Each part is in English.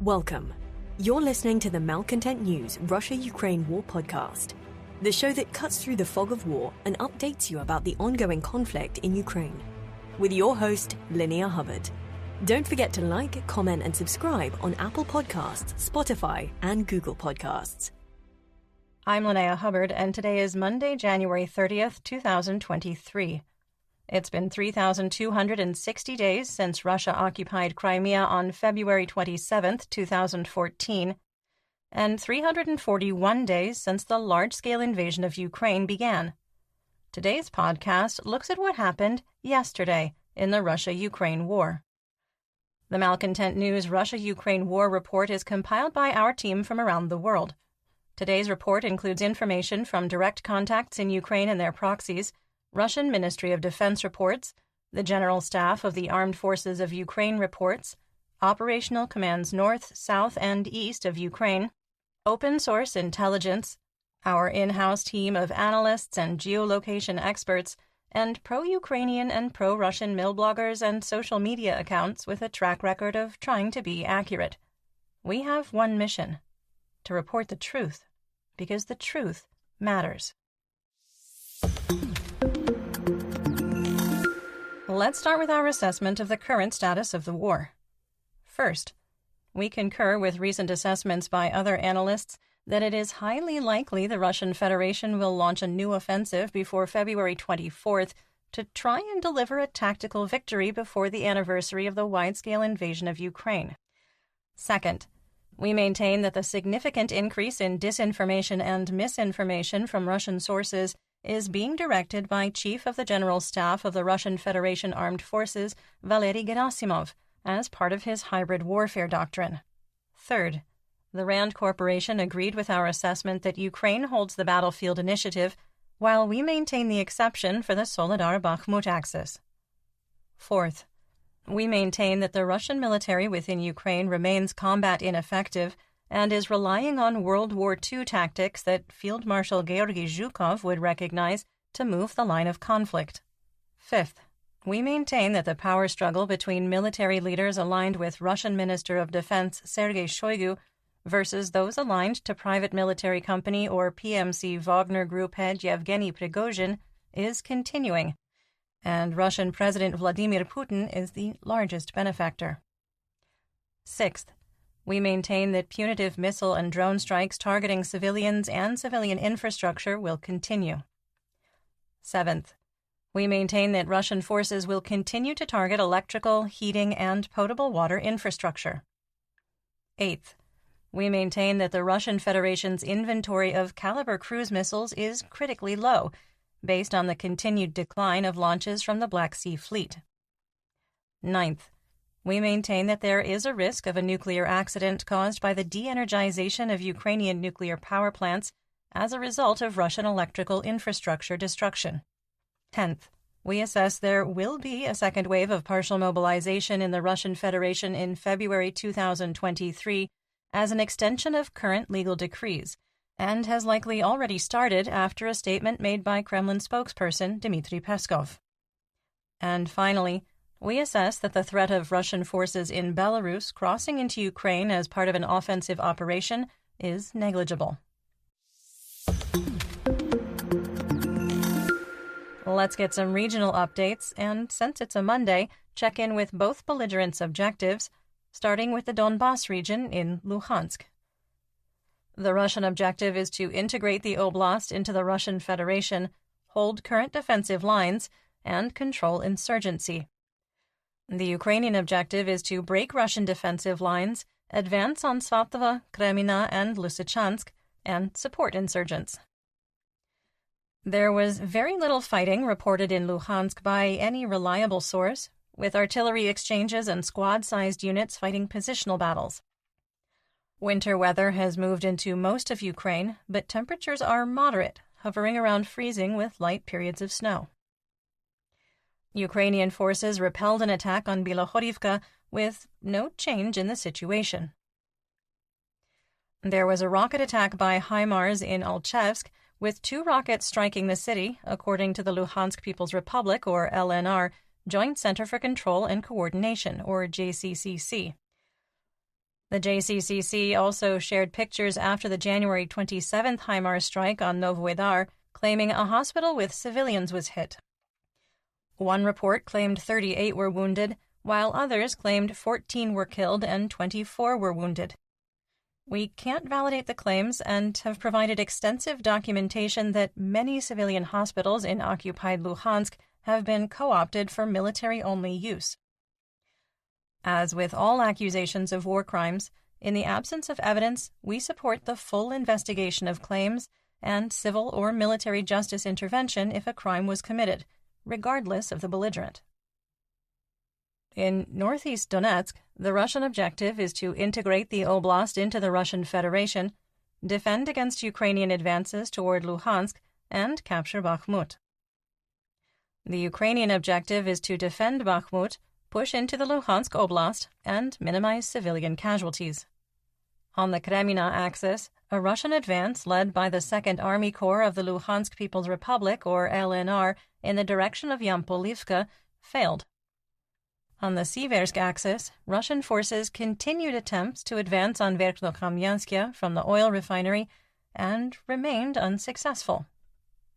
Welcome. You're listening to the Malcontent News Russia-Ukraine War podcast, the show that cuts through the fog of war and updates you about the ongoing conflict in Ukraine. With your host, Linnea Hubbard. Don't forget to like, comment, and subscribe on Apple Podcasts, Spotify, and Google Podcasts. I'm Linnea Hubbard, and today is Monday, January 30th, 2023. It's been 3,260 days since Russia occupied Crimea on February 27th, 2014, and 341 days since the large-scale invasion of Ukraine began. Today's podcast looks at what happened yesterday in the Russia-Ukraine war. The Malcontent News Russia-Ukraine War report is compiled by our team from around the world. Today's report includes information from direct contacts in Ukraine and their proxies, Russian Ministry of Defense reports, the General Staff of the Armed Forces of Ukraine reports, operational commands north, south, and east of Ukraine, open source intelligence, our in-house team of analysts and geolocation experts, and pro-Ukrainian and pro-Russian mill bloggers and social media accounts with a track record of trying to be accurate. We have one mission: to report the truth, because the truth matters. Let's start with our assessment of the current status of the war. First, we concur with recent assessments by other analysts that it is highly likely the Russian Federation will launch a new offensive before February 24th to try and deliver a tactical victory before the anniversary of the wide-scale invasion of Ukraine. Second, we maintain that the significant increase in disinformation and misinformation from Russian sources is being directed by Chief of the General Staff of the Russian Federation Armed Forces, Valery Gerasimov, as part of his hybrid warfare doctrine. Third, the RAND Corporation agreed with our assessment that Ukraine holds the battlefield initiative, while we maintain the exception for the Soledar-Bakhmut axis. Fourth, we maintain that the Russian military within Ukraine remains combat ineffective and is relying on World War II tactics that Field Marshal Georgy Zhukov would recognize to move the line of conflict. Fifth, we maintain that the power struggle between military leaders aligned with Russian Minister of Defense Sergei Shoigu versus those aligned to private military company or PMC Wagner Group head Yevgeny Prigozhin is continuing, and Russian President Vladimir Putin is the largest benefactor. Sixth, we maintain that punitive missile and drone strikes targeting civilians and civilian infrastructure will continue. Seventh, we maintain that Russian forces will continue to target electrical, heating, and potable water infrastructure. Eighth, we maintain that the Russian Federation's inventory of Caliber cruise missiles is critically low, based on the continued decline of launches from the Black Sea Fleet. Ninth, we maintain that there is a risk of a nuclear accident caused by the de-energization of Ukrainian nuclear power plants as a result of Russian electrical infrastructure destruction. 10th, we assess there will be a second wave of partial mobilization in the Russian Federation in February 2023 as an extension of current legal decrees, and has likely already started after a statement made by Kremlin spokesperson Dmitry Peskov. And finally, we assess that the threat of Russian forces in Belarus crossing into Ukraine as part of an offensive operation is negligible. Let's get some regional updates, and since it's a Monday, check in with both belligerents' objectives, starting with the Donbas region in Luhansk. The Russian objective is to integrate the oblast into the Russian Federation, hold current defensive lines, and control insurgency. The Ukrainian objective is to break Russian defensive lines, advance on Svatova, Kremina, and Lysychansk, and support insurgents. There was very little fighting reported in Luhansk by any reliable source, with artillery exchanges and squad-sized units fighting positional battles. Winter weather has moved into most of Ukraine, but temperatures are moderate, hovering around freezing with light periods of snow. Ukrainian forces repelled an attack on Bilohorivka with no change in the situation. There was a rocket attack by HIMARS in Alchevsk, with 2 rockets striking the city, according to the Luhansk People's Republic, or LNR, Joint Center for Control and Coordination, or JCCC. The JCCC also shared pictures after the January 27th HIMARS strike on Novoedar, claiming a hospital with civilians was hit. One report claimed 38 were wounded, while others claimed 14 were killed and 24 were wounded. We can't validate the claims and have provided extensive documentation that many civilian hospitals in occupied Luhansk have been co-opted for military-only use. As with all accusations of war crimes, in the absence of evidence, we support the full investigation of claims and civil or military justice intervention if a crime was committed, regardless of the belligerent. In northeast Donetsk, the Russian objective is to integrate the oblast into the Russian Federation, defend against Ukrainian advances toward Luhansk, and capture Bakhmut. The Ukrainian objective is to defend Bakhmut, push into the Luhansk Oblast, and minimize civilian casualties. On the Kremina axis, a Russian advance led by the 2nd Army Corps of the Luhansk People's Republic, or LNR, in the direction of Yampolivka, failed. On the Siversk axis, Russian forces continued attempts to advance on Verkhnokamianskaya from the oil refinery and remained unsuccessful.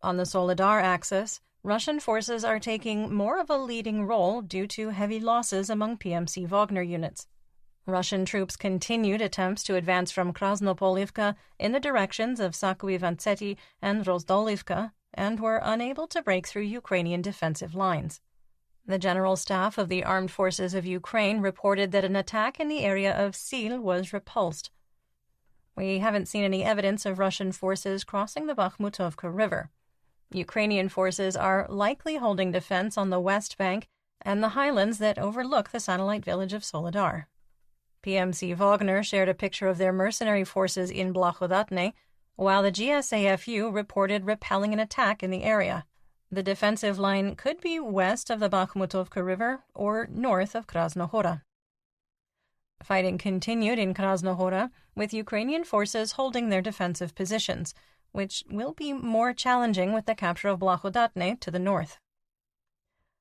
On the Soledar axis, Russian forces are taking more of a leading role due to heavy losses among PMC Wagner units. Russian troops continued attempts to advance from Krasnopolivka in the directions of Sakuivantsety and Rozdolivka and were unable to break through Ukrainian defensive lines. The General Staff of the Armed Forces of Ukraine reported that an attack in the area of Sil was repulsed. We haven't seen any evidence of Russian forces crossing the Bakhmutovka River. Ukrainian forces are likely holding defense on the West Bank and the highlands that overlook the satellite village of Soledar. PMC Wagner shared a picture of their mercenary forces in Blahodatne, while the GSAFU reported repelling an attack in the area. The defensive line could be west of the Bakhmutovka River or north of Krasnohora. Fighting continued in Krasnohora, with Ukrainian forces holding their defensive positions, which will be more challenging with the capture of Blahodatne to the north.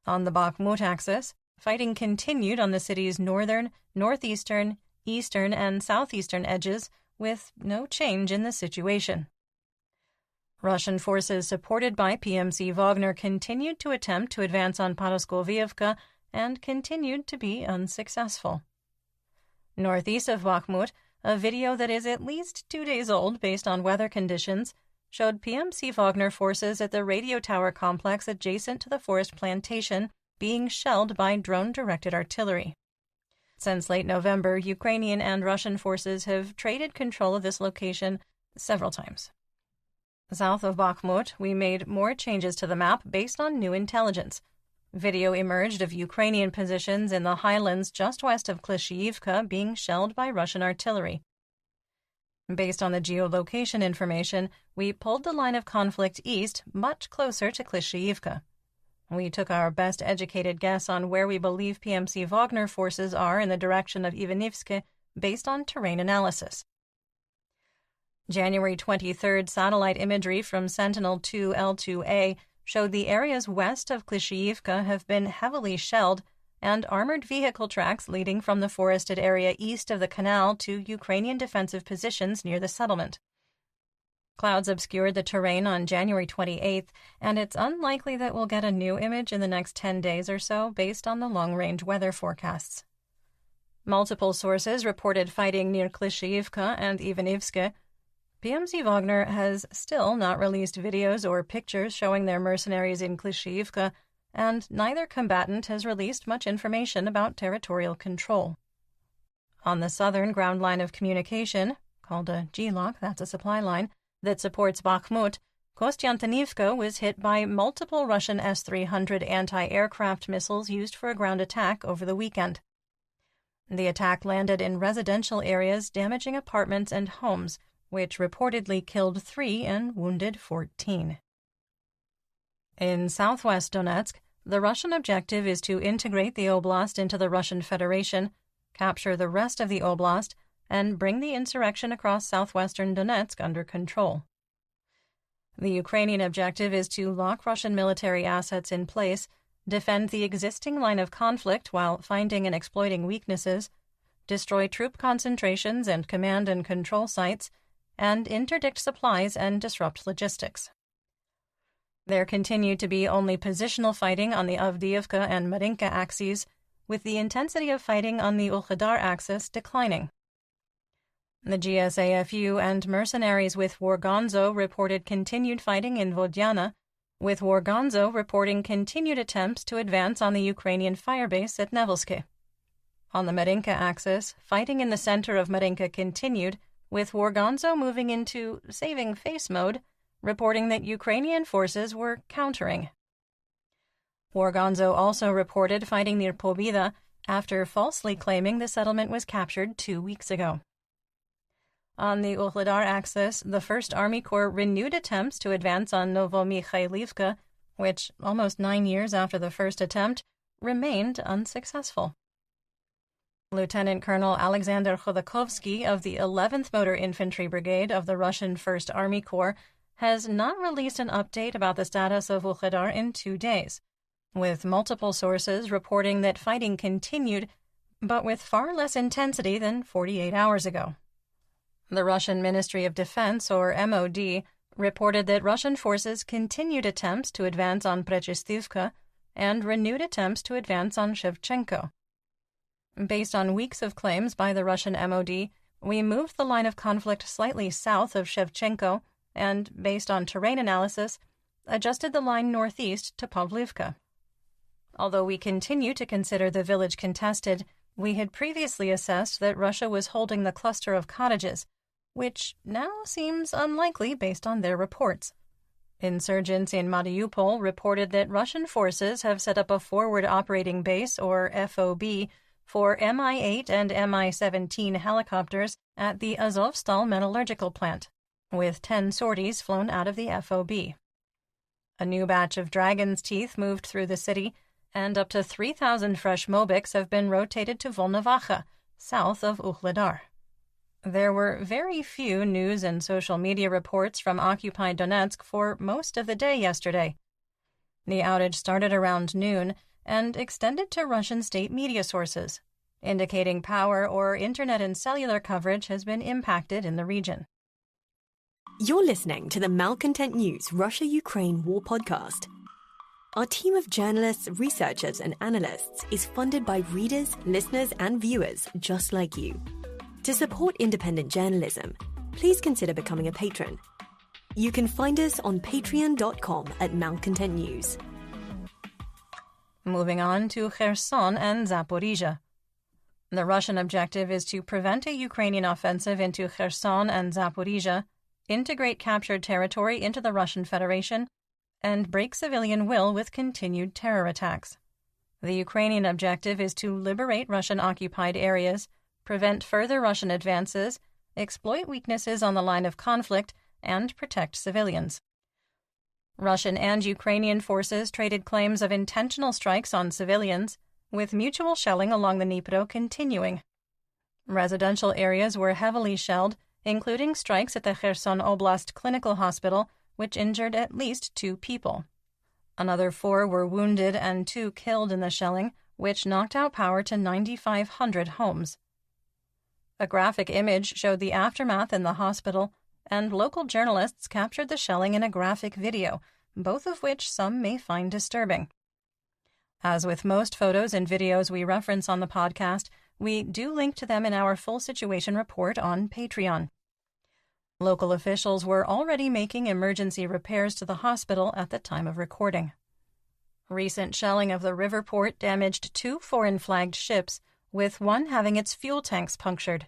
On the Bakhmut axis, fighting continued on the city's northern, northeastern, eastern, and southeastern edges, with no change in the situation. Russian forces supported by PMC Wagner continued to attempt to advance on Paraskovievka and continued to be unsuccessful. Northeast of Bakhmut, a video that is at least 2 days old based on weather conditions showed PMC Wagner forces at the radio tower complex adjacent to the forest plantation being shelled by drone-directed artillery. Since late November, Ukrainian and Russian forces have traded control of this location several times. South of Bakhmut, we made more changes to the map based on new intelligence. Video emerged of Ukrainian positions in the highlands just west of Klishchiivka being shelled by Russian artillery. Based on the geolocation information, we pulled the line of conflict east much closer to Klishchiivka. We took our best educated guess on where we believe PMC Wagner forces are in the direction of Ivanivske based on terrain analysis. January 23rd satellite imagery from Sentinel-2 L2A showed the areas west of Klishchiivka have been heavily shelled and armored vehicle tracks leading from the forested area east of the canal to Ukrainian defensive positions near the settlement. Clouds obscured the terrain on January 28th, and it's unlikely that we'll get a new image in the next 10 days or so based on the long-range weather forecasts. Multiple sources reported fighting near Klishchiivka and Ivanivske. PMC Wagner has still not released videos or pictures showing their mercenaries in Klishchiivka, and neither combatant has released much information about territorial control. On the southern ground line of communication, called a GLOC, that's a supply line, that supports Bakhmut, Kostyantinivka was hit by multiple Russian S-300 anti-aircraft missiles used for a ground attack over the weekend. The attack landed in residential areas, damaging apartments and homes, which reportedly killed 3 and wounded 14. In southwest Donetsk, the Russian objective is to integrate the oblast into the Russian Federation, capture the rest of the oblast, and bring the insurrection across southwestern Donetsk under control. The Ukrainian objective is to lock Russian military assets in place, defend the existing line of conflict while finding and exploiting weaknesses, destroy troop concentrations and command and control sites, and interdict supplies and disrupt logistics. There continued to be only positional fighting on the Avdiivka and Marinka axes, with the intensity of fighting on the Ukhadar axis declining. The GSAFU and mercenaries with Wargonzo reported continued fighting in Vodiana, with Wargonzo reporting continued attempts to advance on the Ukrainian firebase at Nevelske. On the Marinka axis, fighting in the center of Marinka continued, with Wargonzo moving into saving face mode, reporting that Ukrainian forces were countering. Wargonzo also reported fighting near Pobida after falsely claiming the settlement was captured 2 weeks ago. On the Ukhadar axis, the 1st Army Corps renewed attempts to advance on Novomikhailivka, which, almost 9 years after the first attempt, remained unsuccessful. Lieutenant Colonel Alexander Khodakovsky of the 11th Motor Infantry Brigade of the Russian 1st Army Corps has not released an update about the status of Ukhadar in 2 days, with multiple sources reporting that fighting continued, but with far less intensity than 48 hours ago. The Russian Ministry of Defense, or MOD, reported that Russian forces continued attempts to advance on Prechestivka and renewed attempts to advance on Shevchenko. Based on weeks of claims by the Russian MOD, we moved the line of conflict slightly south of Shevchenko and, based on terrain analysis, adjusted the line northeast to Pavlivka. Although we continue to consider the village contested, we had previously assessed that Russia was holding the cluster of cottages, which now seems unlikely based on their reports. Insurgents in Mariupol reported that Russian forces have set up a forward operating base, or FOB, for Mi-8 and Mi-17 helicopters at the Azovstal metallurgical plant, with 10 sorties flown out of the FOB. A new batch of Dragon's Teeth moved through the city, and up to 3,000 fresh Mobics have been rotated to Volnovacha, south of Ukhadar. There were very few news and social media reports from occupied Donetsk for most of the day yesterday. The outage started around noon and extended to Russian state media sources, indicating power or internet and cellular coverage has been impacted in the region. You're listening to the Malcontent News Russia-Ukraine War Podcast. Our team of journalists, researchers, and analysts is funded by readers, listeners, and viewers just like you. To support independent journalism, please consider becoming a patron. You can find us on patreon.com/Malcontent News. Moving on to Kherson and Zaporizhia. The Russian objective is to prevent a Ukrainian offensive into Kherson and Zaporizhia, integrate captured territory into the Russian Federation, and break civilian will with continued terror attacks. The Ukrainian objective is to liberate Russian-occupied areas, prevent further Russian advances, exploit weaknesses on the line of conflict, and protect civilians. Russian and Ukrainian forces traded claims of intentional strikes on civilians, with mutual shelling along the Dnipro continuing. Residential areas were heavily shelled, including strikes at the Kherson Oblast Clinical Hospital, which injured at least 2 people. Another 4 were wounded and 2 killed in the shelling, which knocked out power to 9,500 homes. A graphic image showed the aftermath in the hospital, and local journalists captured the shelling in a graphic video, both of which some may find disturbing. As with most photos and videos we reference on the podcast, we do link to them in our full situation report on Patreon. Local officials were already making emergency repairs to the hospital at the time of recording. Recent shelling of the river port damaged 2 foreign-flagged ships, with one having its fuel tanks punctured.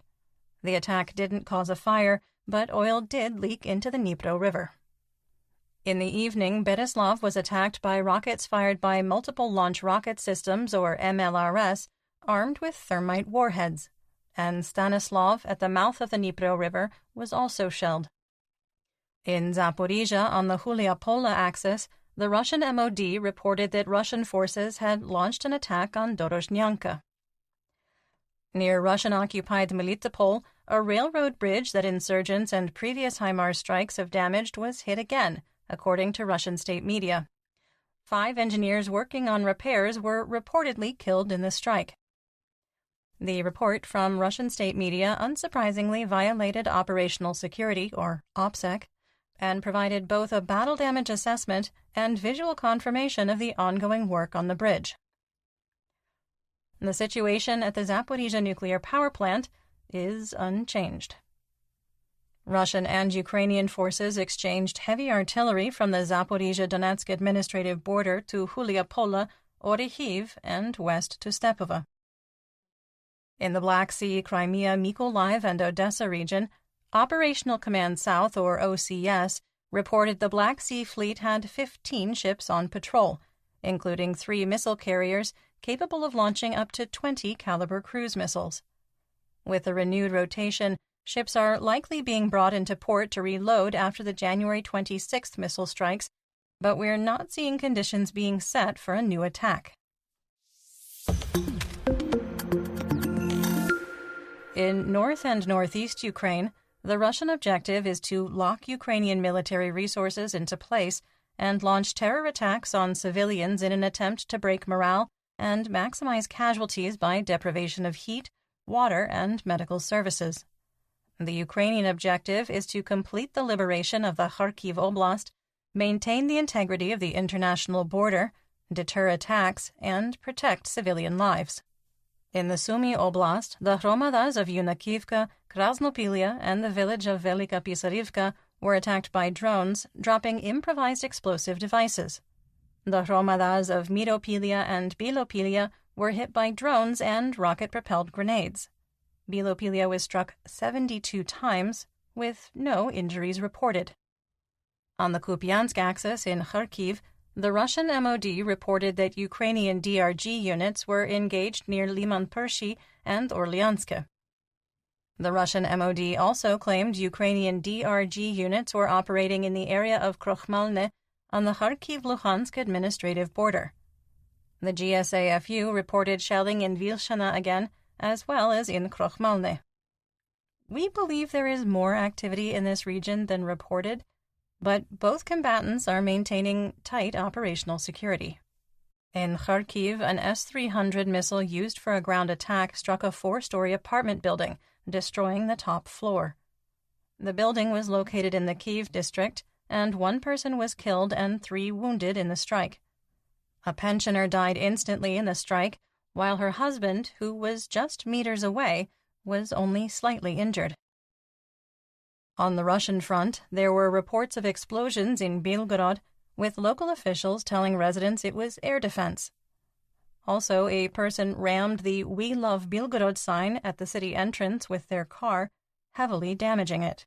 The attack didn't cause a fire, but oil did leak into the Dnipro River. In the evening, Berislav was attacked by rockets fired by Multiple Launch Rocket Systems, or MLRS, armed with thermite warheads, and Stanislav, at the mouth of the Dnipro River, was also shelled. In Zaporizhia, on the Hulia-Pola axis, the Russian MOD reported that Russian forces had launched an attack on Dorozhnyanka. Near Russian-occupied Melitopol, a railroad bridge that insurgents and previous HIMARS strikes have damaged was hit again, according to Russian state media. 5 engineers working on repairs were reportedly killed in the strike. The report from Russian state media unsurprisingly violated operational security, or OPSEC, and provided both a battle damage assessment and visual confirmation of the ongoing work on the bridge. The situation at the Zaporizhzhia nuclear power plant is unchanged. Russian and Ukrainian forces exchanged heavy artillery from the Zaporizhzhia-Donetsk administrative border to Hulia-Pola, Orikhiv, and west to Stepova. In the Black Sea, Crimea, Mykolaiv, and Odessa region, Operational Command South, or OCS, reported the Black Sea Fleet had 15 ships on patrol, including 3 missile carriers capable of launching up to 20 caliber cruise missiles. With a renewed rotation, ships are likely being brought into port to reload after the January 26th missile strikes, but we're not seeing conditions being set for a new attack. In north and northeast Ukraine, the Russian objective is to lock Ukrainian military resources into place and launch terror attacks on civilians in an attempt to break morale and maximize casualties by deprivation of heat, water, and medical services. The Ukrainian objective is to complete the liberation of the Kharkiv Oblast, maintain the integrity of the international border, deter attacks, and protect civilian lives. In the Sumy Oblast, the hromadas of Yunakivka, Krasnopilia, and the village of Velika Pisarivka were attacked by drones, dropping improvised explosive devices. The hromadas of Miropilia and Bilopilia were hit by drones and rocket-propelled grenades. Bilopilia was struck 72 times, with no injuries reported. On the Kupiansk axis in Kharkiv, the Russian MOD reported that Ukrainian DRG units were engaged near Liman-Pershi and Orlyansk. The Russian MOD also claimed Ukrainian DRG units were operating in the area of Krokhmalne on the Kharkiv-Luhansk administrative border. The GSAFU reported shelling in Vilshana again, as well as in Krokhmalne. We believe there is more activity in this region than reported, but both combatants are maintaining tight operational security. In Kharkiv, an S-300 missile used for a ground attack struck a 4-story apartment building, destroying the top floor. The building was located in the Kyiv district, and 1 person was killed and 3 wounded in the strike. A pensioner died instantly in the strike, while her husband, who was just meters away, was only slightly injured. On the Russian front, there were reports of explosions in Belgorod, with local officials telling residents it was air defense. Also, a person rammed the "We Love Belgorod" sign at the city entrance with their car, heavily damaging it.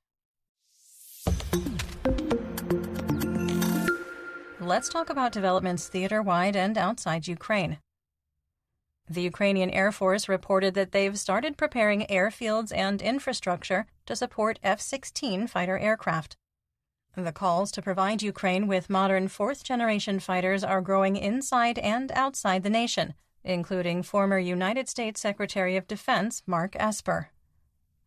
Let's talk about developments theater-wide and outside Ukraine. The Ukrainian Air Force reported that they've started preparing airfields and infrastructure to support F-16 fighter aircraft. The calls to provide Ukraine with modern 4th-generation fighters are growing inside and outside the nation, including former United States Secretary of Defense Mark Esper.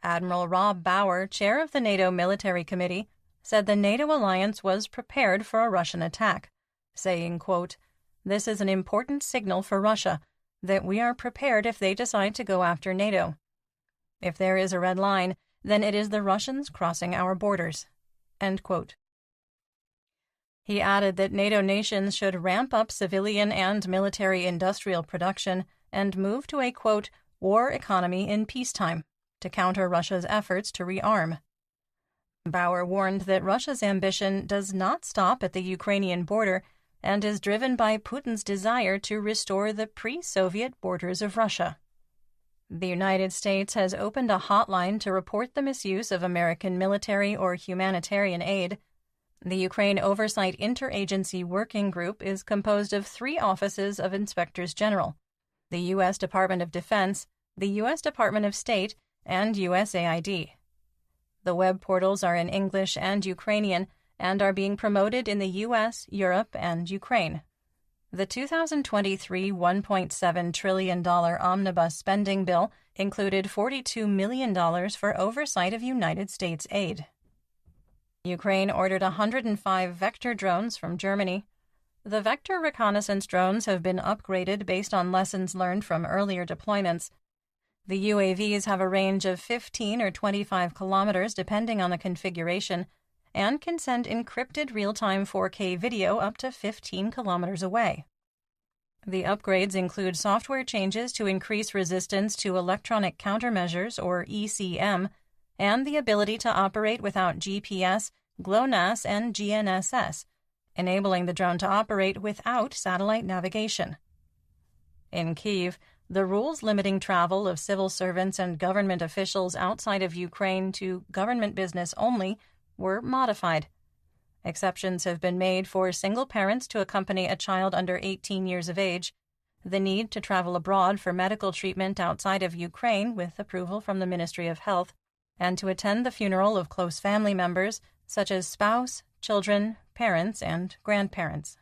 Admiral Rob Bauer, chair of the NATO Military Committee, said the NATO alliance was prepared for a Russian attack, saying, quote, "This is an important signal for Russia that we are prepared if they decide to go after NATO. If there is a red line, then it is the Russians crossing our borders." End quote. He added that NATO nations should ramp up civilian and military industrial production and move to a, quote, "war economy in peacetime" to counter Russia's efforts to rearm. Bauer warned that Russia's ambition does not stop at the Ukrainian border and is driven by Putin's desire to restore the pre-Soviet borders of Russia. The United States has opened a hotline to report the misuse of American military or humanitarian aid. The Ukraine Oversight Interagency Working Group is composed of 3 offices of inspectors general: the U.S. Department of Defense, the U.S. Department of State, and USAID. The web portals are in English and Ukrainian and are being promoted in the U.S., Europe, and Ukraine. The 2023 $1.7 trillion omnibus spending bill included $42 million for oversight of United States aid. Ukraine ordered 105 Vector drones from Germany. The Vector reconnaissance drones have been upgraded based on lessons learned from earlier deployments. The UAVs have a range of 15 or 25 kilometers depending on the configuration and can send encrypted real-time 4K video up to 15 kilometers away. The upgrades include software changes to increase resistance to electronic countermeasures, or ECM, and the ability to operate without GPS, GLONASS, and GNSS, enabling the drone to operate without satellite navigation. In Kyiv, the rules limiting travel of civil servants and government officials outside of Ukraine to government business only were modified. Exceptions have been made for single parents to accompany a child under 18 years of age, the need to travel abroad for medical treatment outside of Ukraine with approval from the Ministry of Health, and to attend the funeral of close family members, such as spouse, children, parents, and grandparents.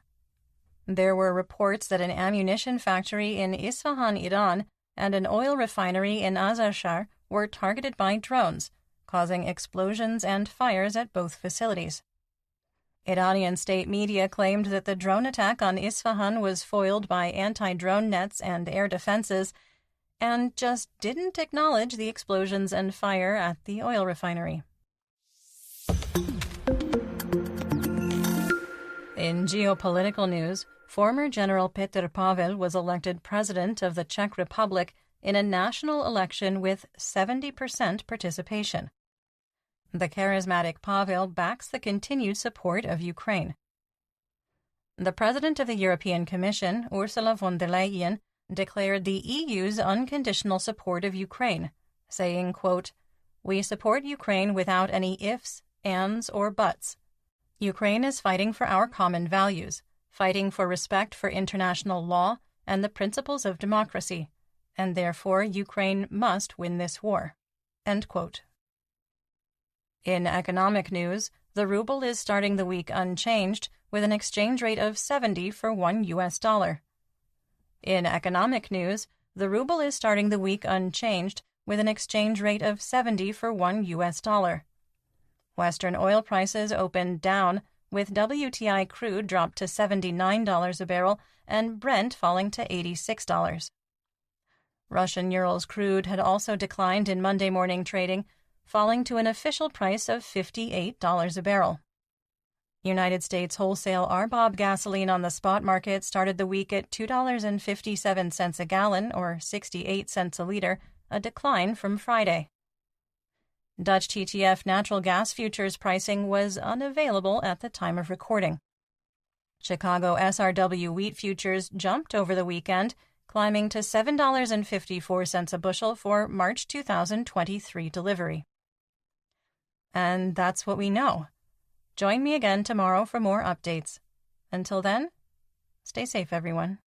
There were reports that an ammunition factory in Isfahan, Iran, and an oil refinery in Azazhar were targeted by drones, causing explosions and fires at both facilities. Iranian state media claimed that the drone attack on Isfahan was foiled by anti-drone nets and air defenses, and just didn't acknowledge the explosions and fire at the oil refinery. In geopolitical news, former General Petr Pavel was elected president of the Czech Republic in a national election with 70% participation. The charismatic Pavel backs the continued support of Ukraine. The president of the European Commission, Ursula von der Leyen, declared the EU's unconditional support of Ukraine, saying, quote, "We support Ukraine without any ifs, ands, or buts. Ukraine is fighting for our common values, fighting for respect for international law and the principles of democracy, and therefore Ukraine must win this war." End quote. In economic news, the ruble is starting the week unchanged, with an exchange rate of 70 for $1. In economic news, the ruble is starting the week unchanged, with an exchange rate of 70 for $1. Western oil prices opened down, with WTI crude dropped to $79 a barrel and Brent falling to $86. Russian Urals crude had also declined in Monday morning trading, falling to an official price of $58 a barrel. United States wholesale RBOB gasoline on the spot market started the week at $2.57 a gallon, or 68 cents a liter, a decline from Friday. Dutch TTF natural gas futures pricing was unavailable at the time of recording. Chicago SRW wheat futures jumped over the weekend, climbing to $7.54 a bushel for March 2023 delivery. And that's what we know. Join me again tomorrow for more updates. Until then, stay safe, everyone.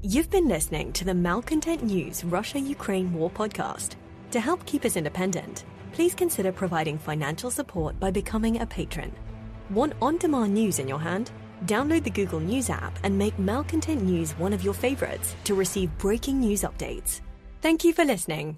You've been listening to the Malcontent News Russia-Ukraine War podcast. To help keep us independent, please consider providing financial support by becoming a patron. Want on-demand news in your hand? Download the Google News app and make Malcontent News one of your favorites to receive breaking news updates. Thank you for listening.